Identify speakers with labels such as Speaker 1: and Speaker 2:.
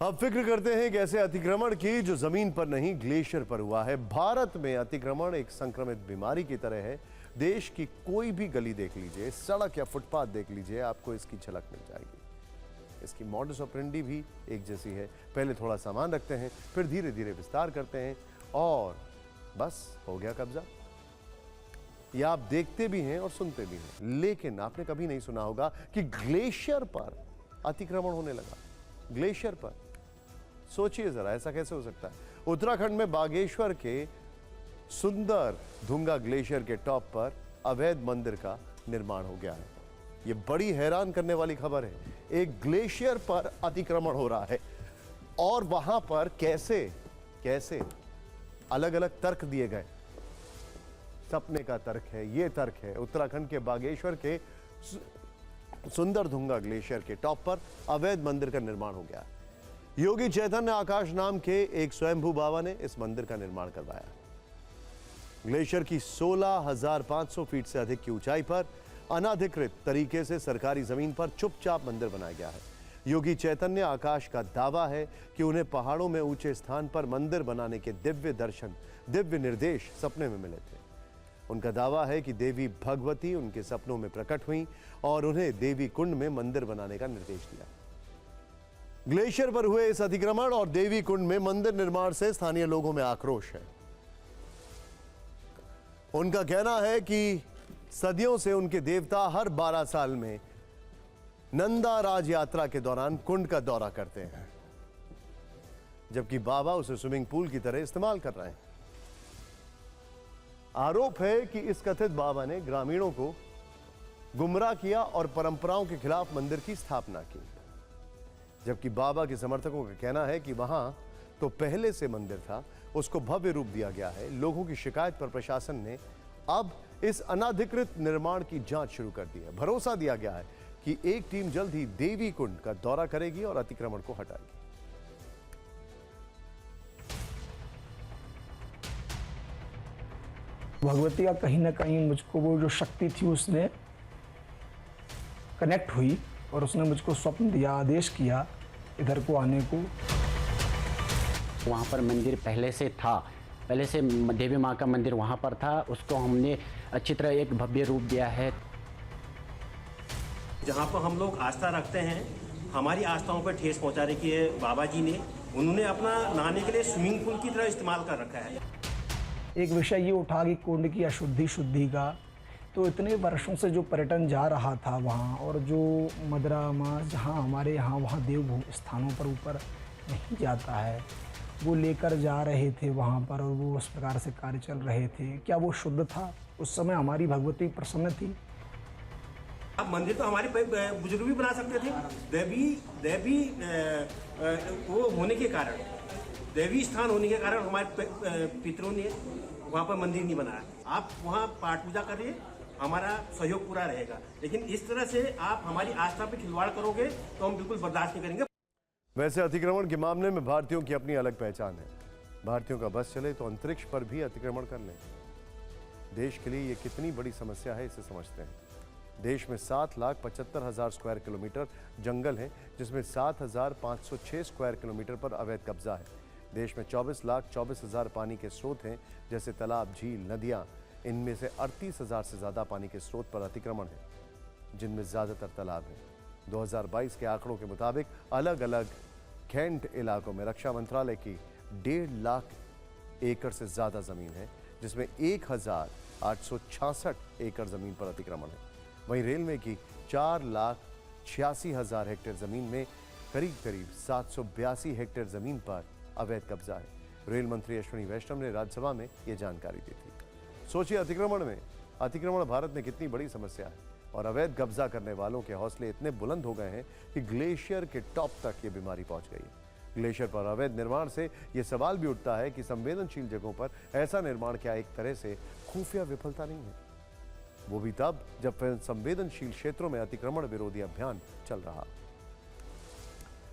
Speaker 1: अब फिक्र करते हैं कि ऐसे अतिक्रमण की जो जमीन पर नहीं ग्लेशियर पर हुआ है। भारत में अतिक्रमण एक संक्रमित बीमारी की तरह है। देश की कोई भी गली देख लीजिए, सड़क या फुटपाथ देख लीजिए, आपको इसकी झलक मिल जाएगी। इसकी मॉडस ऑपरेंडी भी एक जैसी है। पहले थोड़ा सामान रखते हैं, फिर धीरे धीरे विस्तार करते हैं और बस हो गया कब्जा। यह आप देखते भी हैं और सुनते भी हैं, लेकिन आपने कभी नहीं सुना होगा कि ग्लेशियर पर अतिक्रमण होने लगा। ग्लेशियर पर सोचिए जरा, ऐसा कैसे हो सकता है। उत्तराखंड में बागेश्वर के सुंदर धुंगा ग्लेशियर के टॉप पर अवैध मंदिर का निर्माण हो गया है। यह बड़ी हैरान करने वाली खबर है। एक ग्लेशियर पर अतिक्रमण हो रहा है और वहां पर कैसे कैसे अलग अलग तर्क दिए गए। सपने का तर्क है, यह तर्क है। उत्तराखंड के बागेश्वर के सुंदर धुंगा ग्लेशियर के टॉप पर अवैध मंदिर का निर्माण हो गया है। योगी चैतन्य आकाश नाम के एक स्वयंभू बाबा ने इस मंदिर का निर्माण करवाया। ग्लेशियर की 16,500 फीट से अधिक की ऊंचाई पर अनाधिकृत तरीके से सरकारी जमीन पर चुपचाप मंदिर बनाया गया है। योगी चैतन्य आकाश का दावा है कि उन्हें पहाड़ों में ऊंचे स्थान पर मंदिर बनाने के दिव्य दर्शन, दिव्य निर्देश सपने में मिले थे। उनका दावा है कि देवी भगवती उनके सपनों में प्रकट हुई और उन्हें देवी कुंड में मंदिर बनाने का निर्देश दिया। ग्लेशियर पर हुए इस अतिक्रमण और देवी कुंड में मंदिर निर्माण से स्थानीय लोगों में आक्रोश है। उनका कहना है कि सदियों से उनके देवता हर 12 साल में नंदा राज यात्रा के दौरान कुंड का दौरा करते हैं, जबकि बाबा उसे स्विमिंग पूल की तरह इस्तेमाल कर रहे हैं। आरोप है कि इस कथित बाबा ने ग्रामीणों को गुमराह किया और परंपराओं के खिलाफ मंदिर की स्थापना की, जबकि बाबा के समर्थकों का कहना है कि वहां तो पहले से मंदिर था, उसको भव्य रूप दिया गया है। लोगों की शिकायत पर प्रशासन ने अब इस अनाधिकृत निर्माण की जांच शुरू कर दी है। भरोसा दिया गया है कि एक टीम जल्द ही देवी कुंड का दौरा करेगी और अतिक्रमण को हटाएगी।
Speaker 2: भगवती का कहीं ना कहीं मुझको वो जो शक्ति थी उसने कनेक्ट हुई और उसने मुझको स्वप्न दिया, आदेश किया इधर को आने को।
Speaker 3: वहाँ पर मंदिर पहले से था, पहले से देवी माँ का मंदिर वहाँ पर था। उसको हमने अच्छी तरह एक भव्य रूप दिया है।
Speaker 4: जहाँ पर हम लोग आस्था रखते हैं, हमारी आस्थाओं पर ठेस पहुँचाने की है बाबा जी ने। उन्होंने अपना नहाने के लिए स्विमिंग पूल की तरह इस्तेमाल कर रखा है। एक
Speaker 2: विषय ये उठा कि कुंड की अशुद्धि शुद्धि का, तो इतने वर्षों से जो पर्यटन जा रहा था वहाँ, और जो मदरा माँ जहाँ हमारे यहाँ वहाँ देवभूमि स्थानों पर ऊपर नहीं जाता है, वो लेकर जा रहे थे वहाँ पर और वो उस प्रकार से कार्य चल रहे थे। क्या वो शुद्ध था? उस समय हमारी भगवती प्रसन्न थी।
Speaker 4: अब मंदिर तो हमारे बुजुर्ग भी बना सकते थे। देवी वो होने के कारण, देवी स्थान होने के कारण हमारे पितरों ने वहाँ पर मंदिर नहीं बनाया। आप वहाँ पाठ पूजा करिए, हमारा सहयोग पूरा रहेगा। लेकिन इस तरह से आप हमारी आस्था पे खिलवाड़ करोगे तो हम बिल्कुल बर्दाश्त नहीं करेंगे।
Speaker 1: वैसे अतिक्रमण के मामले में भारतीयों की अपनी अलग पहचान है। भारतीयों का बस चले तो अंतरिक्ष पर भी अतिक्रमण कर लें। देश के लिए ये कितनी बड़ी समस्या है, इसे समझते हैं। देश में 7,75,000 स्क्वायर किलोमीटर जंगल है, जिसमें 7,506 स्क्वायर किलोमीटर पर अवैध कब्जा है। देश में 24,24,000 पानी के स्रोत हैं, जैसे तालाब, झील, नदियां। इनमें से 38,000 से ज्यादा पानी के स्रोत पर अतिक्रमण है, जिनमें ज्यादातर तालाब हैं। 2022 के आंकड़ों के मुताबिक अलग अलग कैंट इलाकों में रक्षा मंत्रालय की 1.5 लाख एकड़ से ज्यादा जमीन है, जिसमें 1,866 एकड़ जमीन पर अतिक्रमण है। वहीं रेलवे की 4,86,000 हेक्टेयर जमीन में करीब 782 हेक्टेयर जमीन पर अवैध कब्जा है। रेल मंत्री अश्विनी वैष्णव ने राज्यसभा में यह जानकारी दी थी। सोचिए अतिक्रमण भारत में कितनी बड़ी समस्या है और अवैध कब्जा करने वालों के हौसले इतने बुलंद हो गए हैं कि ग्लेशियर के टॉप तक ये बीमारी पहुंच गई है। ग्लेशियर पर अवैध निर्माण से यह सवाल भी उठता है कि संवेदनशील जगहों पर ऐसा निर्माण क्या एक तरह से खुफिया विफलता नहीं है? वो भी तब जब संवेदनशील क्षेत्रों में अतिक्रमण विरोधी अभियान चल रहा।